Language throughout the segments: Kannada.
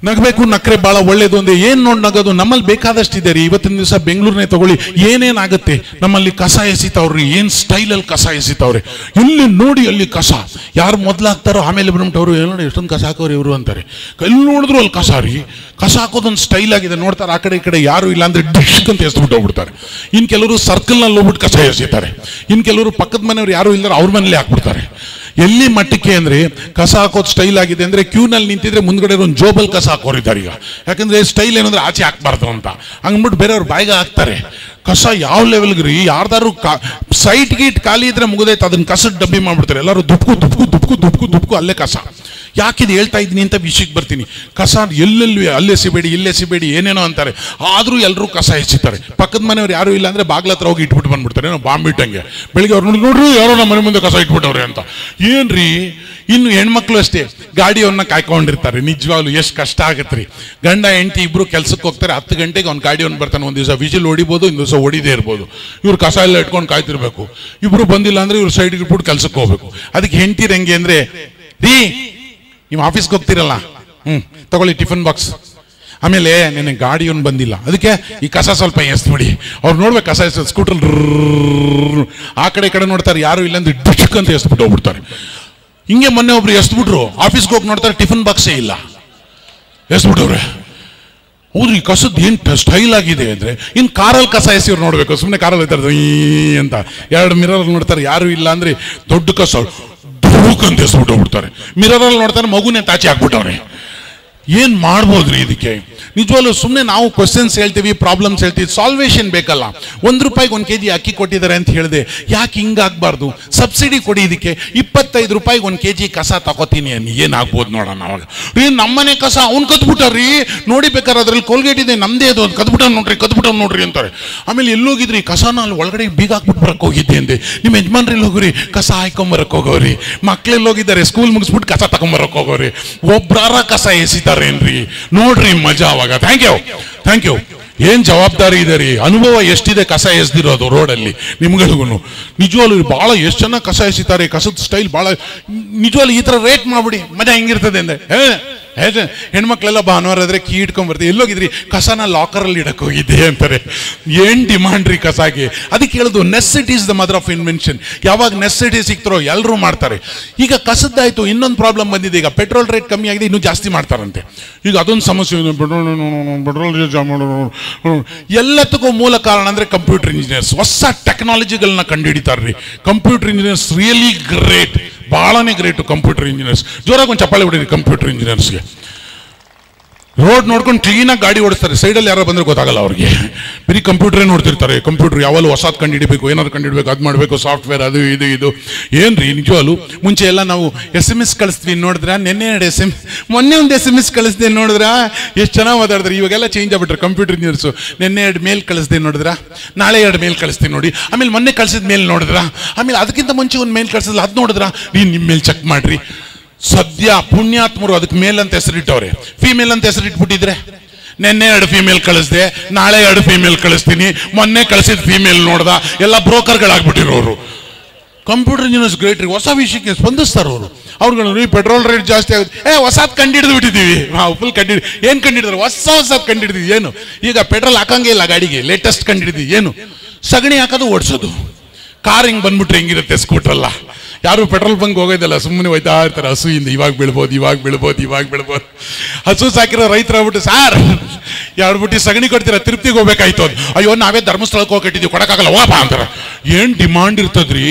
ನಗಬೇಕು, ನಕ್ರೆ ಬಹಳ ಒಳ್ಳೇದು ಅಂದ್ರೆ ಏನ್ ನೋಡಿ ನಗೋದು? ನಮ್ಮಲ್ಲಿ ಬೇಕಾದಷ್ಟಿದೆ ರೀ. ಇವತ್ತಿನ ದಿವಸ ಬೆಂಗಳೂರನ್ನೇ ತಗೊಳ್ಳಿ, ಏನೇನಾಗುತ್ತೆ ನಮ್ಮಲ್ಲಿ. ಕಸ ಎಸಿತಾವ್ರಿ, ಏನ್ ಸ್ಟೈಲಲ್ಲಿ ಕಸ ಎಸಿತಾವ್ರೆ. ಇಲ್ಲಿ ನೋಡಿ ಅಲ್ಲಿ ಕಸ ಯಾರು ಮೊದ್ಲಾಗ್ತಾರೋ ಆಮೇಲೆ ಬಂದ್ಬಿಟ್ಟು ಅವರು ನೋಡಿ ಎಷ್ಟೊಂದು ಕಸ ಹಾಕೋರು ಇವರು ಅಂತಾರೆ. ಎಲ್ಲಿ ನೋಡಿದ್ರು ಅಲ್ಲಿ ಕಸ ರೀ. ಕಸ ಹಾಕೋದೊಂದು ಸ್ಟೈಲ್ ಆಗಿದೆ. ನೋಡ್ತಾರೆ ಆ ಕಡೆ ಈ ಕಡೆ ಯಾರು ಇಲ್ಲ ಅಂದ್ರೆ ಡಿಶ್ ಅಂತ ಎಸ್ಬಿಟ್ಟು ಹೋಗ್ಬಿಡ್ತಾರೆ. ಇನ್ ಕೆಲವರು ಸರ್ಕಲ್ನಲ್ಲಿ ಹೋಗ್ಬಿಟ್ಟು ಕಸ ಎಸಿತಾರೆ. ಇನ್ ಕೆಲವರು ಪಕ್ಕದ ಮನೆಯವ್ರು ಯಾರು ಇಲ್ಲಾರ ಅವ್ರ ಮನೇಲಿ ಹಾಕ್ಬಿಡ್ತಾರೆ. ಎಲ್ಲಿ ಮಟ್ಟಕ್ಕೆ ಅಂದ್ರೆ ಕಸ ಹಾಕೋದು ಸ್ಟೈಲ್ ಆಗಿದೆ ಅಂದ್ರೆ ಕ್ಯೂನಲ್ಲಿ ನಿಂತಿದ್ರೆ ಮುಂದ್ಗಡೆ ಒಂದು ಜೋಬಲ್ ಕಸ ಹಾಕೋರಿದ್ದಾರೆ ಈಗ. ಯಾಕಂದ್ರೆ ಸ್ಟೈಲ್ ಏನಂದ್ರೆ ಆಚೆ ಹಾಕ್ಬಾರ್ದು ಅಂತ ಹಂಗ್ಬಿಟ್ಟು ಬೇರೆಯವ್ರು ಬಾಯಿಗೆ ಹಾಕ್ತಾರೆ. ಕಸ ಯಾವ ಲೆವೆಲ್ಗೆ ರೀ, ಯಾರ್ದಾರು ಸೈಟ್ ಗೀಟ್ ಖಾಲಿ ಇದ್ರೆ ಮುಗಿದೈತೆ, ಅದನ್ನ ಕಸದ ಡಬ್ಬಿ ಮಾಡ್ಬಿಡ್ತಾರೆ. ಎಲ್ಲರೂ ದುಪ್ಕು ದುಪ್ಕು ದುಪ್ಕು ದುಪ್ಕು ದುಪ್ಕು ಅಲ್ಲೇ ಕಸ. ಯಾಕಿದು ಹೇಳ್ತಾ ಇದ್ದೀನಿ ಅಂತ ವಿಷಯಕ್ಕೆ ಬರ್ತೀನಿ. ಕಸ ಎಲ್ಲೆಲ್ಲಿ ಅಲ್ಲೇ ಸಿಬೇಡಿ ಇಲ್ಲೇ ಸಿಬೇಡಿ ಏನೇನೋ ಅಂತಾರೆ, ಆದ್ರೂ ಎಲ್ಲರೂ ಕಸ ಎಸಿತಾರೆ. ಪಕ್ಕದ ಮನೆಯವ್ರು ಯಾರು ಇಲ್ಲ ಅಂದ್ರೆ ಬಾಗ್ಲ ಹತ್ರ ಹೋಗಿ ಇಟ್ಬಿಟ್ಟು ಬಂದ್ಬಿಡ್ತಾರೆ. ಏನೋ ಬಾಂಬ್ ಇಟ್ಟಂಗೆ. ಬೆಳಿಗ್ಗೆ ಅವ್ರು ನೋಡ್ರಿ ಯಾರೋ ನಮ್ಮ ಮನೆ ಮುಂದೆ ಕಸ ಇಟ್ಬಿಟ್ಟವ್ರೆ ಅಂತ. ಏನ್ರಿ, ಇನ್ನು ಹೆಣ್ಮಕ್ಳು ಅಷ್ಟೇ ಗಾಡಿಯವ್ರನ್ನ ಕಾಯ್ಕೊಂಡಿರ್ತಾರೆ. ನಿಜವಾಗ್ಲು ಎಷ್ಟು ಕಷ್ಟ ಆಗತ್ತೆ ರೀ. ಗಂಡ ಹೆಂಡತಿ ಇಬ್ರು ಕೆಲ್ಸಕ್ಕೆ ಹೋಗ್ತಾರೆ, 10 ಗಂಟೆಗೆ ಅವ್ನು ಗಾಡಿಯವ್ನು ಬರ್ತಾನೆ. ಒಂದ್ ದಿವಸ ವಿಜಿಲ್ ಹೊಡಿಬೋದು, ಇನ್ನೊಂದು ದಿವಸ ಹೊಡಿದೇ ಇರ್ಬೋದು. ಇವ್ರು ಕಸ ಎಲ್ಲ ಇಟ್ಕೊಂಡು ಕಾಯ್ತಿರ್ಬೇಕು. ಇಬ್ರು ಬಂದಿಲ್ಲ ಅಂದ್ರೆ ಇವ್ರು ಸೈಡ್ ಇಟ್ಬಿಟ್ಟು ಕೆಲ್ಸಕ್ಕೆ ಹೋಗ್ಬೇಕು. ಅದಕ್ಕೆ ಹೆಂಡತಿರ್ ಹೆಂಗೆ ಅಂದ್ರೆ, ರೀ ನೀವು ಆಫೀಸ್ಗೆ ಹೋಗ್ತಿರಲ್ಲ, ತಗೊಳ್ಳಿ ಟಿಫನ್ ಬಾಕ್ಸ್. ಆಮೇಲೆ ನೆನೆ ಗಾಡಿಯವನು ಬಂದಿಲ್ಲ, ಅದಕ್ಕೆ ಈ ಕಸ ಸ್ವಲ್ಪ ಎಸ್ಬಿಡಿ. ಅವ್ರು ನೋಡ್ಬೇಕು ಕಸ ಎಸ್ ಸ್ಕೂಟರ್ ಆ ಕಡೆ ಈ ಕಡೆ ನೋಡ್ತಾರೆ, ಯಾರು ಇಲ್ಲ ಅಂದ್ರೆ ಡಿಶಕ್ ಅಂತ ಎಸ್ಬಿಟ್ಟು ಹೋಗ್ಬಿಡ್ತಾರೆ. ಹಿಂಗೆ ಮೊನ್ನೆ ಒಬ್ರು ಎಸ್ಬಿಟ್ರು, ಆಫೀಸ್ಗೆ ಹೋಗಿ ನೋಡ್ತಾರೆ ಟಿಫನ್ ಬಾಕ್ಸೇ ಇಲ್ಲ, ಎಸ್ಬಿಟ್ಟವ್ರೆ. ಹೌದ್ರಿ, ಕಸದ್ ಏನ್ ಸ್ಟೈಲ್ ಆಗಿದೆ ಅಂದ್ರೆ. ಇನ್ ಕಾರಲ್ಲಿ ಕಸ ಎಸಿವ್ರು ನೋಡ್ಬೇಕು, ಸುಮ್ಮನೆ ಕಾರಲ್ಲಿ ಇರ್ತಾರೆ ಅಂತ 2 ಮಿರರ್ ನೋಡ್ತಾರೆ, ಯಾರು ಇಲ್ಲ ಅಂದ್ರೆ ದೊಡ್ಡ ಕಸ ಅಂತ ಎಸ್ಬಿಟ್ಟು ಹೋಗ್ಬಿಡ್ತಾರೆ. ಮಿರರಲ್ಲಿ ನೋಡ್ತಾರೆ ಮಗುನೇ ತಾಚಿ ಹಾಕ್ಬಿಟ್ಟವ್ರೆ. ಏನ್ ಮಾಡ್ಬೋದ್ರಿ ಇದಕ್ಕೆ? ನಿಜವಾಗ್ಲೂ ಸುಮ್ಮನೆ ನಾವು ಕ್ವಶನ್ಸ್ ಹೇಳ್ತೀವಿ, ಪ್ರಾಬ್ಲಮ್ಸ್ ಹೇಳ್ತೀವಿ, ಸಾಲ್ವೇಷನ್ ಬೇಕಲ್ಲ. ₹1 1 kg ಅಕ್ಕಿ ಕೊಟ್ಟಿದ್ದಾರೆ ಅಂತ ಹೇಳಿದೆ, ಯಾಕೆ ಹಿಂಗಾಗಬಾರ್ದು? ಸಬ್ಸಿಡಿ ಕೊಡಿ ಇದಕ್ಕೆ. ₹25 1 kg ಕಸ ತಗೋತೀನಿ ಅನ್ನಿ, ಏನಾಗ್ಬೋದು ನೋಡೋಣ. ಅವಾಗ ರೀ ನಮ್ಮನೆ ಕಸ ಅವ್ನು ಕದ್ಬಿಟ್ಟಾರ್ರಿ, ನೋಡಿ ಬೇಕಾದ್ರೆ ಅದ್ರಲ್ಲಿ ಕೋಲ್ಗೇಟ್ ಇದೆ ನಮ್ದೇ ಅದು, ಕದ್ಬಿಟ್ಟ ನೋಡ್ರಿ ಅಂತಾರೆ. ಆಮೇಲೆ ಎಲ್ಲೋಗಿದ್ರಿ ಕಸನ ಅಲ್ಲಿ ಒಳಗಡೆ ಬೀಗ ಹಾಕ್ಬಿಟ್ಟು ಬರಕ್ ಹೋಗಿದ್ದೆ ಅಂದೆ. ನಿಮ್ಮ ಯಜಮಾನ್ರಲ್ಲಿ ಹೋಗ್ರಿ ಕಸ ಹಾಕೊಂಬರಕ್ ಹೋಗೋರಿ, ಮಕ್ಳೆಲ್ಲ ಹೋಗಿದ್ದಾರೆ ಸ್ಕೂಲ್ ಮುಗಿಸ್ಬಿಟ್ಟು ಕಸ ತಗೊಂಬರಕ್ ಹೋಗೋರಿ, ಒಬ್ರಾರ ಕಸ ಎಸಿತಾರೇನ್ರಿ ನೋಡ್ರಿ ಮಜಾ ಅವಾಗ. Thank you. ಏನ್ ಜವಾಬ್ದಾರಿ ಇದೆ ರೀ, ಅನುಭವ ಎಷ್ಟಿದೆ ಕಸ ಎಸ್ದಿರೋದು ರೋಡಲ್ಲಿ ನಿಮ್ಗಳಿಗೂ. ನಿಜವಾಗ್ಲು ಬಹಳ ಎಷ್ಟು ಚೆನ್ನಾಗಿ ಕಸ ಎಸಿತಾರೆ, ಕಸದ ಸ್ಟೈಲ್ ಬಹಳ. ನಿಜವಾಗ್ಲು ಈ ತರ ರೇಟ್ ಮಾಡ್ಬಿಡಿ, ಮಜಾ ಹೆಂಗಿರ್ತದೆ ಅಂದ್ರೆ. ಹೆಣ್ಮಕ್ಳೆಲ್ಲ ಭಾನುವಾರಾದ್ರೆ ಕೀ ಇಟ್ಕೊಂಡ್ಬರ್ತೀವಿ, ಎಲ್ಲೋಗಿದ್ರಿ ಕಸನ ಲಾಕರಲ್ಲಿ ಇಡಕ್ ಹೋಗಿದ್ದೆ ಅಂತಾರೆ. ಏನ್ ಡಿಮಾಂಡ್ ರೀ ಕಸಾಗೆ. ಅದಕ್ಕೆ ಹೇಳುದು necessity is the mother of invention. ಯಾವಾಗ ನೆಸೆಸಿಟಿ ಸಿಕ್ತಾರೋ ಎಲ್ಲರೂ ಮಾಡ್ತಾರೆ. ಈಗ ಕಸದ್ದಾಯ್ತು, ಇನ್ನೊಂದು ಪ್ರಾಬ್ಲಮ್ ಬಂದಿದೆ. ಈಗ ಪೆಟ್ರೋಲ್ ರೇಟ್ ಕಮ್ಮಿ ಆಗಿದೆ, ಇನ್ನೂ ಜಾಸ್ತಿ ಮಾಡ್ತಾರಂತೆ. ಈಗ ಅದೊಂದು ಸಮಸ್ಯೆ. ಪೆಟ್ರೋಲ್ ಎಲ್ಲದಕ್ಕೂ ಮೂಲ ಕಾರಣ ಅಂದ್ರೆ ಕಂಪ್ಯೂಟರ್ ಇಂಜಿನಿಯರ್ಸ್. ಹೊಸ ಟೆಕ್ನಾಲಜಿಗಳನ್ನ ಕಂಡುಹಿಡಿತಾರ್ರಿ ಕಂಪ್ಯೂಟರ್ ಇಂಜಿನಿಯರ್ಸ್. ರಿಯಲಿ ಗ್ರೇಟ್, ಬಹಳನೇ ಗ್ರೇಟು ಕಂಪ್ಯೂಟರ್ ಇಂಜಿನಿಯರ್ಸ್. ಜೋರಾಗಿ ಒಂದು ಚಪ್ಪಾಳೆ ಹೊಡೀರಿ ಕಂಪ್ಯೂಟರ್ ಇಂಜಿನಿಯರ್ಸ್ಗೆ. ರೋಡ್ ನೋಡ್ಕೊಂಡು ಕ್ಲೀನಾಗಿ ಗಾಡಿ ಓಡಿಸ್ತಾರೆ, ಸೈಡಲ್ಲಿ ಯಾರೋ ಬಂದ್ರೆ ಗೊತ್ತಾಗಲ್ಲ ಅವ್ರಿಗೆ. ಬರೀ ಕಂಪ್ಯೂಟರೇ ನೋಡ್ತಿರ್ತಾರೆ. ಕಂಪ್ಯೂಟರ್ ಯಾವಾಗಲೂ ಹೊಸದು ಕಂಡುಹಿಡಿಬೇಕು, ಏನಾದ್ರು ಕಂಡುಹಿಡಬೇಕು, ಅದು ಮಾಡಬೇಕು, ಸಾಫ್ಟ್ವೇರ್ ಅದು ಇದು ಏನ್ರಿ. ನಿಜವಾಗ್ಲು ಮುಂಚೆ ಎಲ್ಲ ನಾವು SMS ಕಳಿಸ್ತೀವಿ ನೋಡಿದ್ರ, ಮೊನ್ನೆ ಒಂದು SMS ಕಳಿಸ್ದೆ ನೋಡಿದ್ರ, ಎಷ್ಟು ಚೆನ್ನಾಗಿ ಮಾತಾಡಿದ್ರೆ. ಇವಾಗೆಲ್ಲ ಚೇಂಜ್ ಆಗ್ಬಿಟ್ರೆ ಕಂಪ್ಯೂಟರ್ ಇಂಜಿನಿಯರ್ಸು. ನಿನ್ನೆ 2 ಮೇಲ್ ಕಳಿಸ್ದೆ ನೋಡಿದ್ರ, ನಾಳೆ 2 ಮೇಲ್ ಕಳಿಸ್ತೀನಿ ನೋಡಿ, ಆಮೇಲೆ ಮೊನ್ನೆ ಕಳಿಸಿದ ಮೇಲ್ ನೋಡಿದ್ರ, ಆಮೇಲೆ ಅದಕ್ಕಿಂತ ಮುಂಚೆ ಒಂದು ಮೇಲ್ ಕಳಿಸಿಲ್ಲ ಅದು ನೋಡಿದ್ರ, ನಿಮ್ಮ ಮೇಲ್ ಚೆಕ್ ಮಾಡ್ರಿ. ಸದ್ಯ ಪುಣ್ಯಾತ್ಮರು ಅದಕ್ಕೆ ಮೇಲ್ ಅಂತ ಹೆಸರಿಟ್ಟವ್ರೆ. ಫಿಮೇಲ್ ಅಂತ ಹೆಸರಿಟ್ಬಿಟ್ಟಿದ್ರೆ, ನಿನ್ನೆ 2 ಫಿಮೇಲ್ ಕಳಿಸ್ದೆ, ನಾಳೆ 2 ಫಿಮೇಲ್ ಕಳಿಸ್ತೀನಿ, ಮೊನ್ನೆ ಕಳಿಸಿದ ಫಿಮೇಲ್ ನೋಡ್ದ, ಎಲ್ಲ ಬ್ರೋಕರ್ಗಳಾಗ್ಬಿಟ್ಟಿರೋರು. ಕಂಪ್ಯೂಟರ್ ಇಂಜಿನಿಯರ್ಸ್ ಗ್ರೇಟ್ ರೀ. ಹೊಸ ವಿಷಯಕ್ಕೆ ಸ್ಪಂದಿಸ್ತಾರ ಅವರು. ಅವ್ರುಗಳು ಪೆಟ್ರೋಲ್ ರೇಟ್ ಜಾಸ್ತಿ ಆಗುತ್ತೆ, ಹೊಸದ್ ಕಂಡಿಡಿದು ಬಿಟ್ಟಿದ್ದೀವಿ. ಫುಲ್ ಏನ್ ಕಂಡಿಡಿದ್ರು? ಹೊಸದ್ ಕಂಡಿಡಿದ್ವಿ. ಏನು ಈಗ ಪೆಟ್ರೋಲ್ ಹಾಕಂಗೆ ಇಲ್ಲ ಗಾಡಿಗೆ, ಲೇಟೆಸ್ಟ್ ಕಂಡಿಡಿದ್ವಿ. ಏನು ಸಗಣಿ ಹಾಕೋದು ಓಡಿಸೋದು. ಕಾರ್ ಹಿಂಗ್ ಬಂದ್ಬಿಟ್ರೆ ಹೆಂಗಿರುತ್ತೆ ಸ್ಕೂಟ್ರಲ್ಲ. ಯಾರು ಪೆಟ್ರೋಲ್ ಬಂಕ್ ಹೋಗೋದಲ್ಲ, ಸುಮ್ಮನೆ ಹೋಯ್ತಾ ಇರ್ತಾರೆ. ಹಸುಯಿಂದ ಇವಾಗ ಬೀಳ್ಬೋದು. ಹಸು ಸಾಕಿರೋ ರೈತರ ಆಗ್ಬಿಟ್ಟು, ಸಾರ್ 2 ಬುಟ್ಟಿ ಸಗಣಿ ಕೊಡ್ತೀರಾ, ತಿರುಪ್ತಿಗೆ ಹೋಗ್ಬೇಕಾಯ್ತು ಅದು. ಅಯ್ಯೋ ನಾವೇ ಧರ್ಮಸ್ಥಳಕ್ಕೆ ಹೋಗಿ ಕಟ್ಟಿದ್ದೀವಿ, ಕೊಡಕ್ಕಾಗಲ್ಲ ಹೋಗಪ್ಪ ಅಂತಾರೆ. ಏನ್ ಡಿಮಾಂಡ್ ಇರ್ತದ್ರಿ.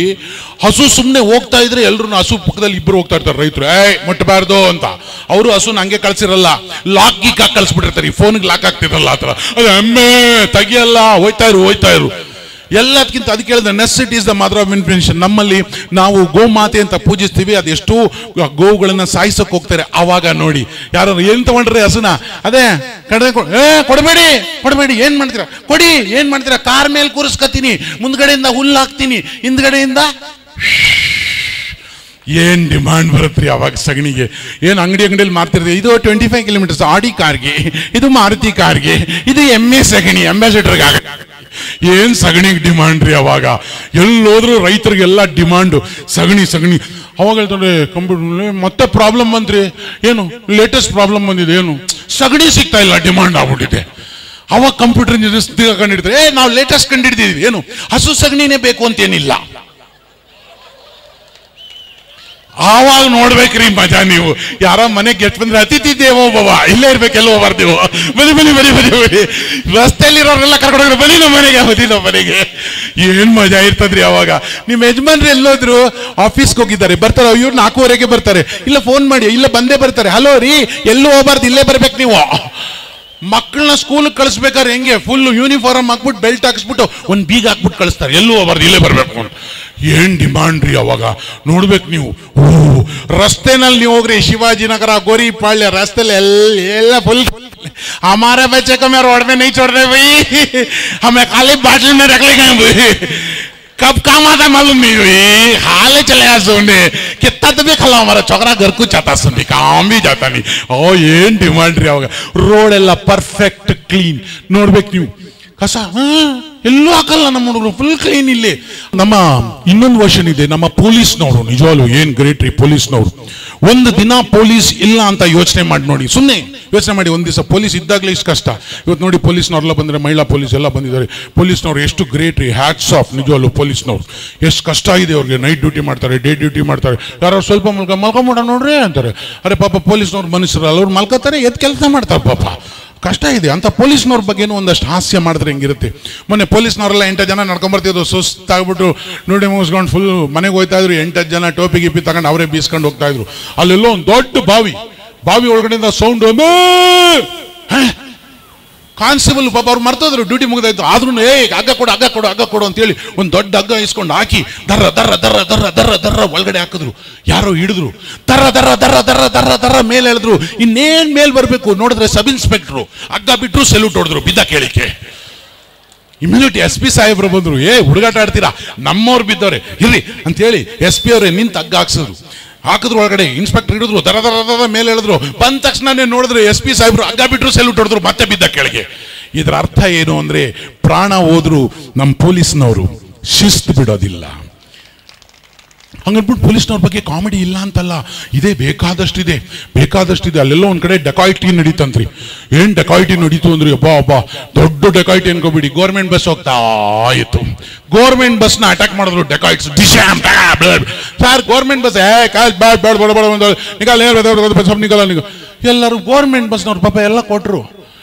ಹಸು ಸುಮ್ಮನೆ ಹೋಗ್ತಾ ಇದ್ರೆ ಎಲ್ರು ಹಸು ಪಕ್ಕದಲ್ಲಿ ಇಬ್ರು ಹೋಗ್ತಾ ಇರ್ತಾರೆ ರೈತರು, ಮುಟ್ಟಬಾರ್ದು ಅಂತ. ಅವರು ಹಸು ಹಂಗೆ ಕಳ್ಸಿರಲ್ಲ, ಲಾಕ್ ಗೀಕ್ ಹಾಕಿ ಕಳ್ಸಿಬಿಟ್ಟಿರ್ತಾರೆ. ಈ ಫೋನ್ಗೆ ಲಾಕ್ ಆಗ್ತಿರಲ್ಲ ಆ ಥರ. ಅದು ಎಮ್ಮೆ ತೆಗಿಯಲ್ಲ, ಹೋಯ್ತಾ ಇರು. ಎಲ್ಲದಕ್ಕಿಂತ ಅದಕ್ಕೆ ಹೇಳಿದ್ರೆ necessity is the mother of invention. ನಮ್ಮಲ್ಲಿ ನಾವು ಗೋಮಾತೆ ಅಂತ ಪೂಜಿಸ್ತೀವಿ, ಅದೆಷ್ಟೋ ಗೋವುಗಳನ್ನ ಸಾಯಿಸೋಕೆ ಹೋಗ್ತಾರೆ. ಆವಾಗ ನೋಡಿ ಯಾರು ಏನ್ ತಗೊಂಡ್ರೆ ಹಸುನ, ಅದೇ ಕೊಡಬೇಡಿ, ಏನ್ ಮಾಡ್ತೀರಾ ಕೊಡಿ, ಏನ್ ಮಾಡ್ತೀರಾ, ಕಾರ್ ಮೇಲೆ ಕೂರಿಸ್ಕೊತೀನಿ, ಮುಂದ್ಗಡೆಯಿಂದ ಹುಲ್ಲು ಹಾಕ್ತೀನಿ, ಹಿಂದ್ಗಡೆಯಿಂದ ಏನ್ ಡಿಮಾಂಡ್ ಬರುತ್ತೆ ಅವಾಗ ಸಗಣಿಗೆ. ಏನ್ ಅಂಗಡಿಯಲ್ಲಿ ಮಾರ್ತಿರ್ತೀವಿ, ಇದು 25 ಕಿಲೋಮೀಟರ್ಸ್ ಆಡಿ ಕಾರ್ಗೆ, ಇದು ಮಾರುತಿ ಕಾರ್ಗೆ, ಇದು MA ಸಗಣಿ ಅಂಬಾಸಿಡರ್ಗೆ ಆಗ. ಏನ್ ಸಗಣಿಗೆ ಡಿಮಾಂಡ್ ರೀ ಅವಾಗ. ಎಲ್ಲೋದ್ರು ರೈತರಿಗೆಲ್ಲ ಡಿಮಾಂಡು ಸಗಣಿ. ಅವಾಗ ಹೇಳ್ತಾರೆ ಕಂಪ್ಯೂಟರ್ ಮತ್ತೆ ಪ್ರಾಬ್ಲಮ್ ಬಂದ್ರಿ. ಏನು ಲೇಟೆಸ್ಟ್ ಪ್ರಾಬ್ಲಮ್ ಬಂದಿದೆ, ಏನು ಸಗಣಿ ಸಿಗ್ತಾ ಇಲ್ಲ, ಡಿಮಾಂಡ್ ಆಗ್ಬಿಟ್ಟಿದೆ. ಅವಾಗ ಕಂಪ್ಯೂಟರ್ ಇಂಜಿನಿಯರ್ಸ್ ಕಂಡಿಡ್ತಾರೆ, ನಾವು ಲೇಟೆಸ್ಟ್ ಕಂಡಿಡ್ದಿದ್ವಿ, ಏನು ಹಸು ಸಗಣಿನೇ ಬೇಕು ಅಂತೇನಿಲ್ಲ. ಆವಾಗ ನೋಡ್ಬೇಕ್ರಿ ಮಜಾ. ನೀವು ಯಾರ ಮನೆಗೆ ಗೆಸ್ಟ್ ಬಂದ್ರೆ ಅತಿಥಿ ದೇವೋ ಭವ, ಇಲ್ಲೇ ಇರ್ಬೇಕೆಲ್ಲೋ ಬರ್ದೇವು, ಬನ್ನಿ ಬನ್ನಿ ಬನ್ನಿ ಬನ್ನಿ ಬನ್ನಿ, ರಸ್ತೆಯಲ್ಲಿರೋರೆಲ್ಲ ಕರ್ಕೊಂಡೋಗ್ರೆ ಬನ್ನಿ ನಮ್ಮ ಮನೆಗೆ, ಬನ್ನಿ ನಮ್ಮ ಮನೆಗೆ. ಏನ್ ಮಜಾ ಇರ್ತದ್ರಿ ಅವಾಗ. ನಿಮ್ಮ ಯಜಮಾನ್ರು ಎಲ್ಲೋದ್ರು, ಆಫೀಸ್ಗೆ ಹೋಗಿದ್ದಾರೆ, ಬರ್ತಾರೆ, ಇವ್ರು 4:15ಗೆ ಬರ್ತಾರೆ, ಇಲ್ಲ ಫೋನ್ ಮಾಡಿ, ಇಲ್ಲ ಬಂದೇ ಬರ್ತಾರೆ, ಹಲೋ ರೀ ಎಲ್ಲೂ ಹೋಗ್ಬಾರ್ದು, ಇಲ್ಲೇ ಬರ್ಬೇಕು ನೀವು. ಮಕ್ಕಳನ್ನ ಸ್ಕೂಲ್ಗೆ ಕಳಿಸ್ಬೇಕಾದ್ರೆ ಹೆಂಗೆ ಫುಲ್ ಯೂನಿಫಾರ್ಮ್ ಹಾಕ್ಬಿಟ್ಟು ಬೆಲ್ಟ್ ಹಾಕ್ಸ್ಬಿಟ್ಟು ಒಂದು ಬೀಗ ಹಾಕ್ಬಿಟ್ಟು ಕಳಿಸ್ತಾರೆ, ಎಲ್ಲೂ ಹೋಗ್ಬಾರ್ದು ಇಲ್ಲೇ ಬರ್ಬೇಕು ಅಂತ. ಏನ್ ಡಿಮಾಂಡ್ ರೀ ಅವಾಗ. ನೋಡ್ಬೇಕು ನೀವು, ರಸ್ತೆನಲ್ಲಿ ನೀವು ಹೋಗ್ರಿ, ಶಿವಾಜಿನಗರ, ಗೋರಿಪಾಳ್ಯ ರಸ್ತೆಲಿ ಎಲ್ಲ ಫುಲ್ हमारे बच्चे को मैं रोड में नहीं छोड़ रहे भाई, हमें खाली बाटल में रख लेंगे भाई, कब काम आता मालूम नहीं हुई, हाल चले सुनने कितना तो भी खला हमारा छोकरा घर को जाता सुनने, काम भी जाता नहीं. ओ ಏನ್ ಡಿಮಾಂಡ್ ರೀ ಅವಾಗ. ರೋಡ್ ಎಲ್ಲ ಪರ್ಫೆಕ್ಟ್ ಕ್ಲೀನ್. ನೋಡ್ಬೇಕು ನೀವು, ಕಸ ಎಲ್ಲೂ ಹಾಕಲ್ಲ ನಮ್ಮ ಹುಡುಗರು, ಫುಲ್ ಕ್ಲೀನ್. ಇಲ್ಲಿ ನಮ್ಮ ಇನ್ನೊಂದು ವರ್ಷನ್ ಇದೆ, ನಮ್ಮ ಪೊಲೀಸ್ನವರು ನಿಜವಾಗ್ಲು ಏನ್ ಗ್ರೇಟ್ ರೀ ಪೊಲೀಸ್ನವರು. ಒಂದು ದಿನ ಪೊಲೀಸ್ ಇಲ್ಲ ಅಂತ ಯೋಚನೆ ಮಾಡಿ ನೋಡಿ, ಸುಮ್ಮನೆ ಯೋಚನೆ ಮಾಡಿ. ಒಂದು ದಿವಸ ಪೊಲೀಸ್ ಇದ್ದಾಗಲೇ ಇಷ್ಟು ಕಷ್ಟ. ಇವತ್ತು ನೋಡಿ ಪೊಲೀಸ್ನವ್ರೆಲ್ಲ ಬಂದರೆ, ಮಹಿಳಾ ಪೊಲೀಸ್ ಎಲ್ಲ ಬಂದಿದ್ದಾರೆ. ಪೊಲೀಸ್ನವ್ರು ಎಷ್ಟು ಗ್ರೇಟ್ ರೀ, ಹ್ಯಾಟ್ಸ್ ಆಫ್ ನಿಜವಾಗ್ಲು ಪೊಲೀಸ್ನವ್ರು. ಎಷ್ಟು ಕಷ್ಟ ಇದೆ ಅವ್ರಿಗೆ. ನೈಟ್ ಡ್ಯೂಟಿ ಮಾಡ್ತಾರೆ, ಡೇ ಡ್ಯೂಟಿ ಮಾಡ್ತಾರೆ. ಯಾರೋ ಸ್ವಲ್ಪ ಮಲ್ಕೊಂಬಿಡ ನೋಡ್ರಿ ಅಂತಾರೆ. ಅರೆ ಪಾಪ ಪೊಲೀಸ್ನವ್ರು ಮನುಷ್ಯರಲ್ಲ, ಅವ್ರು ಮಲ್ಕೋತಾರೆ, ಎದ್ದು ಕೆಲಸ ಮಾಡ್ತಾರೆ, ಪಾಪ ಕಷ್ಟ ಇದೆ. ಅಂತ ಪೊಲೀಸ್ನವ್ರ ಬಗ್ಗೆನೂ ಒಂದಷ್ಟು ಹಾಸ್ಯ ಮಾಡಿದ್ರೆ ಹೆಂಗಿರುತ್ತೆ. ಮೊನ್ನೆ ಪೊಲೀಸ್ನವರೆಲ್ಲ 8 ಜನ ನಡ್ಕೊಂಬರ್ತಿದ್ರು, ಸುಸ್ತಾಗ್ಬಿಟ್ಟು ನೋಡಿ ಮುಗಿಸ್ಕೊಂಡು ಫುಲ್ ಮನೆಗೆ ಹೋಗ್ತಾ ಇದ್ರು. 8 ಜನ ಟೋಪಿ ಗಿಪ್ಪಿ ತಗೊಂಡು ಅವರೇ ಬೀಸ್ಕೊಂಡು ಹೋಗ್ತಾ ಇದ್ರು. ಅಲ್ಲೆಲ್ಲೋ ಒಂದು ದೊಡ್ಡ ಬಾವಿ ಒಳಗಡೆಯಿಂದ ಸೌಂಡ್, ಕಾನ್ಸ್ಟೇಬಲ್ ಪಾಪ ಅವ್ರು ಮರ್ತೋದ್ರು, ಡ್ಯೂಟಿ ಮುಗಿದಾಯ್ತು. ಆದ್ರೂ ಹಗ್ಗ ಕೊಡು ಅಂತೇಳಿ ಒಂದು ದೊಡ್ಡ ಹಗ್ಗ ಇಸ್ಕೊಂಡು ಹಾಕಿ ದರ್ರ ದರ್ರ ದರ್ರ ದರ್ರ ದರ್ರ ದರ್ರ ಒಳಗಡೆ ಹಾಕಿದ್ರು. ಯಾರೋ ಹಿಡಿದ್ರು, ದರ್ರ ದರ್ರ ದರ್ರ ದರ್ರ ದರ್ರ ದರ್ರ ಮೇಲೆ ಎಳೆದ್ರು. ಇನ್ನೇನ್ ಮೇಲ್ ಬರ್ಬೇಕು ನೋಡಿದ್ರೆ ಸಬ್ ಇನ್ಸ್ಪೆಕ್ಟ್ರು ಹಗ್ಗ ಬಿಟ್ರು, ಸೆಲ್ಯೂಟ್ ಹೊಡೆದ್ರು ಬಿದ್ದ ಕೇಳಿಕೆ. ಇಮ್ಯುನಿಟಿ SP ಸಾಹೇಬ್ರು ಬಂದ್ರು, ಹುಡುಗಾಟ ಆಡ್ತೀರಾ, ನಮ್ಮವ್ರು ಬಿದ್ದವ್ರೆ ಇರ್ರಿ ಅಂತೇಳಿ SP ಅವರೇ ನಿಂತು ಹಗ್ಗ ಹಾಕಿದ್ರು ಒಳಗಡೆ. ಇನ್ಸ್ಪೆಕ್ಟರ್ ಹಿಡಿದ್ರು, ದರ ದರ ದರ ಮೇಲೆ ಎಳೆದ್ರು. ಬಂದ ತಕ್ಷಣನೇ ನೋಡಿದ್ರು SP ಸಾಹೇಬ್ರು ಹಗ್ಗ ಬಿಟ್ರು, ಸೆಲ್ಯೂಟ್ ಹೊಡೆದ್ರು, ಮತ್ತೆ ಬಿದ್ದ ಕೆಳಗೆ. ಇದರ ಅರ್ಥ ಏನು ಅಂದ್ರೆ, ಪ್ರಾಣ ಹೋದ್ರು ನಮ್ಮ ಪೊಲೀಸ್ನವರು ಶಿಸ್ತು ಬಿಡೋದಿಲ್ಲ. ಹಂಗನ್ಬಿಟ್ಟು ಪೊಲೀಸ್ನವ್ರ ಬಗ್ಗೆ ಕಾಮಿಡಿ ಇಲ್ಲ ಅಂತಲ್ಲ, ಇದೆ ಬೇಕಾದಷ್ಟಿದೆ. ಅಲ್ಲೆಲ್ಲ ಒಂದ್ ಕಡೆ ಡೆಕಾಯಿಟಿ ನಡೀತಂತ್ರಿ. ಏನ್ ಡೆಕಾಯಿಟಿ ನಡೀತು ಅಂದ್ರಿ, ಅಬ್ಬಾ ದೊಡ್ಡ ಡೆಕಾಯಿಟಿ ಅನ್ಕೋಬಿಡಿ. ಗೌರ್ಮೆಂಟ್ ಬಸ್ ಹೋಗ್ತಾ ಇತ್ತು, ಗೌರ್ಮೆಂಟ್ ಬಸ್ನ ಅಟ್ಯಾಕ್ ಮಾಡಿದ್ರು ಡೆಕಾಯಿಟ್ಸ್. ಸರ್ ಗೌರ್ಮೆಂಟ್ ಬಸ್ ಎಲ್ಲರೂ ಗೌರ್ಮೆಂಟ್ ಬಸ್ನವ್ರು ಪಾಪ ಎಲ್ಲ ಕೊಟ್ರು,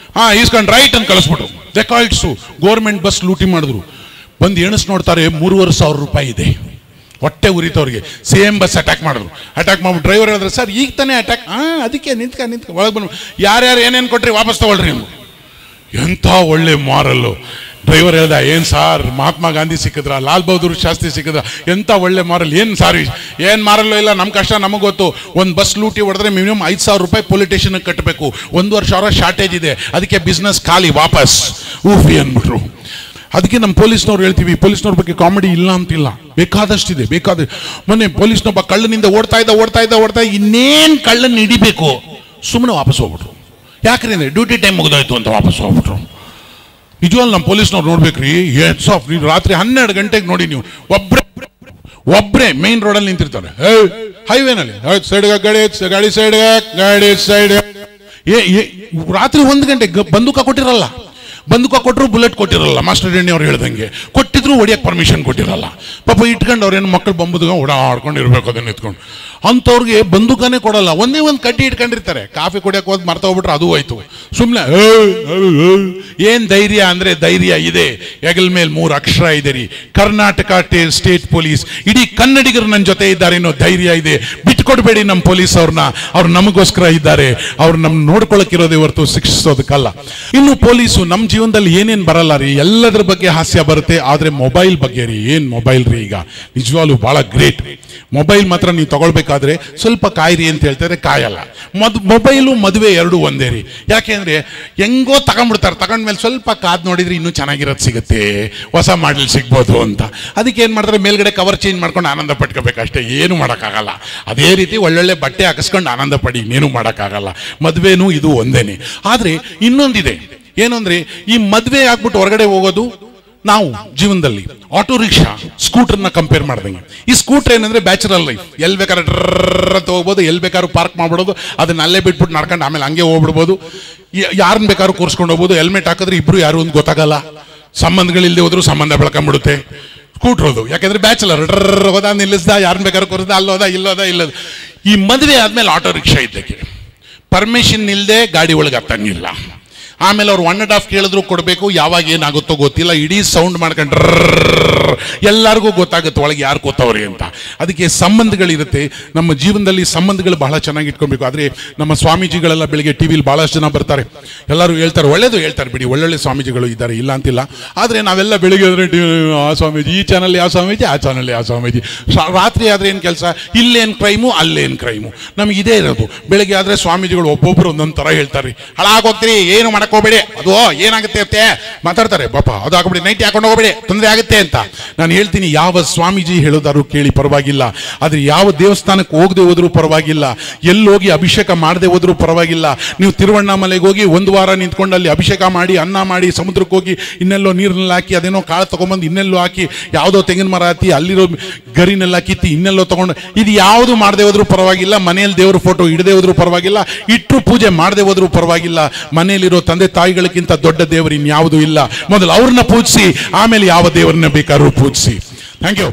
ಈಸ್ಕೊಂಡು ರೈಟ್ ಅಂತ ಕಳಿಸ್ಬಿಟ್ರು. ಡೆಕಾಯಿಟ್ಸು ಗೌರ್ಮೆಂಟ್ ಬಸ್ ಲೂಟಿ ಮಾಡಿದ್ರು. ಬಂದು ಎಣಿಸ್ ನೋಡ್ತಾರೆ, 3,500 ರೂಪಾಯಿ ಇದೆ. ಹೊಟ್ಟೆ ಉರಿತವ್ರಿಗೆ. ಸೇಮ್ ಬಸ್ ಅಟ್ಯಾಕ್ ಮಾಡಿದ್ರು. ಅಟ್ಯಾಕ್ ಮಾಡ್ಬಿಟ್ಟು ಡ್ರೈವರ್ ಹೇಳಿದ್ರೆ, ಸರ್ ಈಗ ತಾನೇ ಅಟ್ಯಾಕ್, ಅದಕ್ಕೆ ನಿಂತ್ಕ ಒಳಗೆ ಬಂದು ಯಾರ್ಯಾರು ಏನೇನು ಕೊಟ್ರಿ ವಾಪಸ್ ತಗೊಳ್ರಿ ನೀವು. ಎಂಥ ಒಳ್ಳೆ ಮಾರಲ್ಲು. ಡ್ರೈವರ್ ಹೇಳ್ದ, ಏನು ಸಾರ್ ಮಹಾತ್ಮ ಗಾಂಧಿ ಸಿಕ್ಕಿದ್ರ, ಲಾಲ್ ಬಹದ್ದೂರ್ ಶಾಸ್ತ್ರಿ ಸಿಕ್ಕಿದ್ರ, ಎಂಥ ಒಳ್ಳೆ ಮಾರಲ್. ಏನು ಸಾರ್ ಏನು ಮಾರಲ್ಲೋ ಇಲ್ಲ, ನಮ್ಮ ಕಷ್ಟ ನಮಗೆ ಗೊತ್ತು. ಒಂದು ಬಸ್ ಲೂಟಿ ಹೊಡೆದ್ರೆ ಮಿನಿಮಮ್ 5,000 ರೂಪಾಯಿ ಪೊಲೀಸ್ ಸ್ಟೇಷನ್ಗೆ ಕಟ್ಟಬೇಕು. 1 ವರ್ಷ ಶಾರ್ಟೇಜ್ ಇದೆ, ಅದಕ್ಕೆ ಬಿಸ್ನೆಸ್ ಖಾಲಿ ವಾಪಸ್ ಊಫಿ ಅಂದ್ಬಿಟ್ರು. ಅದಕ್ಕೆ ನಮ್ಮ ಪೊಲೀಸ್ನವ್ರು ಹೇಳ್ತೀವಿ, ಪೊಲೀಸ್ನವ್ರ ಬಗ್ಗೆ ಕಾಮಿಡಿ ಇಲ್ಲ ಅಂತಿಲ್ಲ, ಬೇಕಾದಷ್ಟಿದೆ. ಮೊನ್ನೆ ಪೊಲೀಸ್ನೊಬ್ಬ ಕಳ್ಳನಿಂದ ಓಡ್ತಾ ಇದ್ದ ಇನ್ನೇನು ಕಳ್ಳನ್ನ ಹಿಡಿಬೇಕು, ಸುಮ್ಮನೆ ವಾಪಸ್ ಹೋಗ್ಬಿಟ್ರು. ಯಾಕ್ರಿ ಅಂದ್ರೆ ಡ್ಯೂಟಿ ಟೈಮ್ ಮುಗಿದೋಯ್ತು ಅಂತ ವಾಪಸ್ ಹೋಗ್ಬಿಟ್ರು. ನಿಜವಾಗ್ಲೂ ನಮ್ಮ ಪೊಲೀಸ್ನವ್ರು ನೋಡ್ಬೇಕ್ರಿ, ಹೆಡ್ಸ್ ಆಫ್. ನೀವು ರಾತ್ರಿ 12 ಗಂಟೆಗೆ ನೋಡಿ, ನೀವು ಒಬ್ರೇ ಮೇನ್ ರೋಡಲ್ಲಿ ನಿಂತಿರ್ತಾರೆ, ಹೈವೇನಲ್ಲಿ ಗಾಡಿ ಸೈಡ್. ರಾತ್ರಿ 1 ಗಂಟೆಗೆ ಬಂದೂಕ ಕೊಟ್ಟಿರಲ್ಲ, ಬಂದೂಕ ಕೊಟ್ಟರು ಬುಲೆಟ್ ಕೊಟ್ಟಿರಲ್ಲ. ಮಾಸ್ಟರ್ ರೆಡ್ಡಿ ಅವ್ರು ಹೇಳ್ದಂಗೆ ಕೊಟ್ಟಿದ್ರು, ಹೊಡಿಯಕ್ಕೆ ಪರ್ಮಿಷನ್ ಕೊಟ್ಟಿರಲ್ಲ. ಪಾಪ ಇಟ್ಕೊಂಡು ಅವ್ರೇನು ಮಕ್ಕಳು ಬಂಬುದ್ಗ ಓಡಾಡ್ಕೊಂಡು ಇರ್ಬೇಕು, ಅದನ್ನ ಎತ್ಕೊಂಡು. ಅಂಥವ್ರಿಗೆ ಬಂದೂಕನೇ ಕೊಡಲ್ಲ, ಒಂದೇ ಒಂದು ಕಡ್ಡಿ ಇಟ್ಕೊಂಡಿರ್ತಾರೆ. ಕಾಫಿ ಕುಡಿಯಕ್ಕೆ ಹೋದ್ ಮರ್ತ ಹೋಗ್ಬಿಟ್ರೆ ಅದು ಹೋಯ್ತು. ಸುಮ್ಮನೆ ಏನ್ ಧೈರ್ಯ ಅಂದ್ರೆ, ಧೈರ್ಯ ಇದೆ. ಹೆಗಲ್ ಮೇಲೆ 3 ಅಕ್ಷರ ಇದೆ ರೀ, ಕರ್ನಾಟಕ ಸ್ಟೇಟ್ ಪೊಲೀಸ್. ಇಡೀ ಕನ್ನಡಿಗರು ನನ್ನ ಜೊತೆ ಇದ್ದಾರೆ ಅನ್ನೋ ಧೈರ್ಯ ಇದೆ. ಬಿಟ್ಕೊಡ್ಬೇಡಿ ನಮ್ಮ ಪೊಲೀಸ್ ಅವ್ರನ್ನ, ಅವ್ರು ನಮಗೋಸ್ಕರ ಇದ್ದಾರೆ. ಅವ್ರು ನಮ್ ನೋಡ್ಕೊಳಕ್ಕಿರೋದೇ ಹೊರತು ಶಿಕ್ಷಿಸೋದಕ್ಕಲ್ಲ. ಇನ್ನು ಪೊಲೀಸು ನಮ್ಮ ಜೀವನದಲ್ಲಿ ಏನೇನು ಬರಲ್ಲ ರೀ, ಎಲ್ಲದ್ರ ಬಗ್ಗೆ ಹಾಸ್ಯ ಬರುತ್ತೆ. ಆದ್ರೆ ಮೊಬೈಲ್ ಬಗ್ಗೆ ರೀ, ಏನ್ ಮೊಬೈಲ್ ರೀ, ಈಗ ನಿಜವಾಗ್ಲೂ ಬಹಳ ಗ್ರೇಟ್. ಮೊಬೈಲ್ ಮಾತ್ರ ನೀವು ತಗೊಳ್ಬೇಕಾದ್ರೆ ಸ್ವಲ್ಪ ಕಾಯಿರಿ ಅಂತ ಹೇಳ್ತಾರೆ, ಕಾಯಲ್ಲ. ಮೊಬೈಲು ಮದುವೆ ಎರಡೂ ಒಂದೇ ರೀ. ಯಾಕೆಂದ್ರೆ ಹೆಂಗೋ ತಗೊಂಡ್ಬಿಡ್ತಾರೆ, ತಗೊಂಡ್ಮೇಲೆ ಸ್ವಲ್ಪ ಕಾದ್ ನೋಡಿದ್ರೆ ಇನ್ನೂ ಚೆನ್ನಾಗಿರೋದು ಸಿಗುತ್ತೆ, ಹೊಸ ಮಾಡಲ್ ಸಿಗ್ಬೋದು ಅಂತ. ಅದಕ್ಕೆ ಏನ್ ಮಾಡ್ತಾರೆ, ಮೇಲ್ಗಡೆ ಕವರ್ ಚೇಂಜ್ ಮಾಡ್ಕೊಂಡು ಆನಂದ ಪಟ್ಕೋಬೇಕಷ್ಟೇ, ಏನು ಮಾಡೋಕ್ಕಾಗಲ್ಲ. ಅದೇ ರೀತಿ ಒಳ್ಳೊಳ್ಳೆ ಬಟ್ಟೆ ಹಾಕಿಸ್ಕೊಂಡು ಆನಂದ ಪಡಿ, ಇನ್ನೇನು ಮಾಡೋಕ್ಕಾಗಲ್ಲ. ಮದುವೆನೂ ಇದು ಒಂದೇನೆ. ಆದ್ರೆ ಇನ್ನೊಂದಿದೆ, ಏನು ಅಂದ್ರೆ ಈ ಮದುವೆ ಆಗ್ಬಿಟ್ಟು ಹೊರಗಡೆ ಹೋಗೋದು, ನಾವು ಜೀವನದಲ್ಲಿ ಆಟೋ ರಿಕ್ಷಾ ಸ್ಕೂಟರ್ನ ಕಂಪೇರ್ ಮಾಡ್ದಂಗೆ, ಈ ಸ್ಕೂಟರ್ ಏನಂದ್ರೆ ಬ್ಯಾಚುಲರ್ ಲೈಫ್, ಎಲ್ಲಿ ಬೇಕಾದ್ರೆ ಅಂತ ಹೋಗ್ಬೋದು, ಎಲ್ಲಿ ಬೇಕಾದ್ರೂ ಪಾರ್ಕ್ ಮಾಡ್ಬಿಡೋದು, ಅದನ್ನ ಅಲ್ಲೇ ಬಿಟ್ಬಿಟ್ಟು ನಡ್ಕೊಂಡು ಆಮೇಲೆ ಹಂಗೆ ಹೋಗ್ಬಿಡ್ಬೋದು, ಯಾರನ್ನ ಬೇಕಾದ್ರೂ ಕೂರ್ಸ್ಕೊಂಡು ಹೋಗ್ಬೋದು, ಹೆಲ್ಮೆಟ್ ಹಾಕಿದ್ರೆ ಇಬ್ರು ಯಾರು ಒಂದು ಗೊತ್ತಾಗಲ್ಲ, ಸಂಬಂಧಗಳಿಲ್ಲದೆ ಹೋದ್ರು ಸಂಬಂಧ ಬೆಳ್ಕೊಂಡ್ಬಿಡುತ್ತೆ. ಸ್ಕೂಟ್ರೋದು ಯಾಕಂದ್ರೆ ಬ್ಯಾಚುಲರ್ ಹೋದ ನಿಲ್ಲಿಸ್ದ, ಯಾರನ್ನ ಬೇಕಾದ್ರೂ ಕೂರಿಸ್ದ, ಅಲ್ಲೋದ ಇಲ್ಲೋದ. ಈ ಮದುವೆ ಆದ್ಮೇಲೆ ಆಟೋ ರಿಕ್ಷಾ ಇದ್ದಕ್ಕೆ ಪರ್ಮಿಷನ್ ಇಲ್ಲದೆ ಗಾಡಿ ಒಳಗೆ ಹತ್ತಂಗಿಲ್ಲ. ಆಮೇಲೆ ಅವ್ರು 1.5 ಕೇಳಿದ್ರು ಕೊಡಬೇಕು, ಯಾವಾಗ ಏನಾಗುತ್ತೋ ಗೊತ್ತಿಲ್ಲ, ಇಡೀ ಸೌಂಡ್ ಮಾಡ್ಕೊಂಡ್ರ ಎಲ್ಲರಿಗೂ ಗೊತ್ತಾಗುತ್ತೆ ಒಳಗೆ ಯಾರು ಕೂತವ್ರಿ ಅಂತ. ಅದಕ್ಕೆ ಸಂಬಂಧಗಳಿರುತ್ತೆ. ನಮ್ಮ ಜೀವನದಲ್ಲಿ ಸಂಬಂಧಗಳು ಬಹಳ ಚೆನ್ನಾಗಿ ಇಟ್ಕೊಬೇಕು. ಆದರೆ ನಮ್ಮ ಸ್ವಾಮೀಜಿಗಳೆಲ್ಲ ಬೆಳಿಗ್ಗೆ ಟಿವಿಲಿ ಬಹಳಷ್ಟು ಜನ ಬರ್ತಾರೆ, ಎಲ್ಲರೂ ಹೇಳ್ತಾರೆ, ಒಳ್ಳೇದು ಹೇಳ್ತಾರೆ ಬಿಡಿ, ಒಳ್ಳೊಳ್ಳೆ ಸ್ವಾಮೀಜಿಗಳು ಇದ್ದಾರೆ, ಇಲ್ಲ ಅಂತಿಲ್ಲ. ಆದರೆ ನಾವೆಲ್ಲ ಬೆಳಿಗ್ಗೆ ಆದರೆ ಆ ಸ್ವಾಮೀಜಿ, ಈ ಚಾನಲ್ ಯಾವ ಸ್ವಾಮೀಜಿ, ಆ ಚಾನಲ್ ಯಾವ ಸ್ವಾಮೀಜಿ, ರಾತ್ರಿ ಆದರೆ ಏನು ಕೆಲಸ, ಇಲ್ಲೇನು ಕ್ರೈಮು ಅಲ್ಲೇನು ಕ್ರೈಮು, ನಮ್ಗೆ ಇದೇ ಇರೋದು. ಬೆಳಿಗ್ಗೆ ಆದರೆ ಸ್ವಾಮೀಜಿಗಳು ಒಬ್ಬೊಬ್ಬರು ಒಂದೊಂದು ಥರ ಹೇಳ್ತಾರೆ, ಹಾಳಾಗೋಗ್ತೀರಿ, ಏನು ಹೋಗ್ಬೇಡಿ, ಅದು ಏನಾಗುತ್ತೆ ಅಂತ ಮಾತಾಡ್ತಾರೆ, ಪಾಪ ಅದು ಹಾಕೋಬೇಡಿ, ನೈಟ್ ಹಾಕೊಂಡು ಹೋಗ್ಬೇಡಿ, ತೊಂದರೆ ಆಗುತ್ತೆ ಅಂತ. ನಾನು ಹೇಳ್ತೀನಿ, ಯಾವ ಸ್ವಾಮೀಜಿ ಹೇಳೋದಾರು ಕೇಳಿ ಪರವಾಗಿಲ್ಲ, ಆದ್ರೆ ಯಾವ ದೇವಸ್ಥಾನಕ್ಕೆ ಹೋಗದೆ ಹೋದ್ರೂ ಪರವಾಗಿಲ್ಲ, ಎಲ್ಲೋಗಿ ಅಭಿಷೇಕ ಮಾಡದೆ ಹೋದ್ರೂ ಪರವಾಗಿಲ್ಲ. ನೀವು ತಿರುವಣ್ಣಾಮಲೆಗೆ ಹೋಗಿ 1 ವಾರ ನಿಂತ್ಕೊಂಡು ಅಲ್ಲಿ ಅಭಿಷೇಕ ಮಾಡಿ, ಅನ್ನ ಮಾಡಿ, ಸಮುದ್ರಕ್ಕೆ ಹೋಗಿ ಇನ್ನೆಲ್ಲೋ ನೀರನ್ನೆಲ್ಲ ಹಾಕಿ, ಅದೇನೋ ಕಾಳು ತಗೊಂಡ್ಬಂದು ಇನ್ನೆಲ್ಲೋ ಹಾಕಿ, ಯಾವುದೋ ತೆಂಗಿನ ಮರ ಹತ್ತಿ ಅಲ್ಲಿರೋ ಗರಿನೆಲ್ಲ ಕಿತ್ತಿ ಇನ್ನೆಲ್ಲೋ ತಗೊಂಡು, ಇದು ಯಾವುದು ಮಾಡದೆ ಹೋದ್ರೂ ಪರವಾಗಿಲ್ಲ. ಮನೆಯಲ್ಲಿ ದೇವ್ರ ಫೋಟೋ ಇಡದೆ ಹೋದ್ರೂ ಪರವಾಗಿಲ್ಲ, ಇಟ್ಟರು ಪೂಜೆ ಮಾಡದೆ ಹೋದ್ರೂ ಪರವಾಗಿಲ್ಲ. ಮನೆಯಲ್ಲಿರೋ ತಂದೆ ತಾಯಿಗಳಿಗಿಂತ ದೊಡ್ಡ ದೇವರು ಇನ್ಯಾವುದೂ ಇಲ್ಲ. ಮೊದಲು ಅವ್ರನ್ನ ಪೂಜಿಸಿ, ಆಮೇಲೆ ಯಾವ ದೇವರನ್ನ ಬೇಕಾದ್ರೂ ಪೂಜಿಸಿ. Thank you.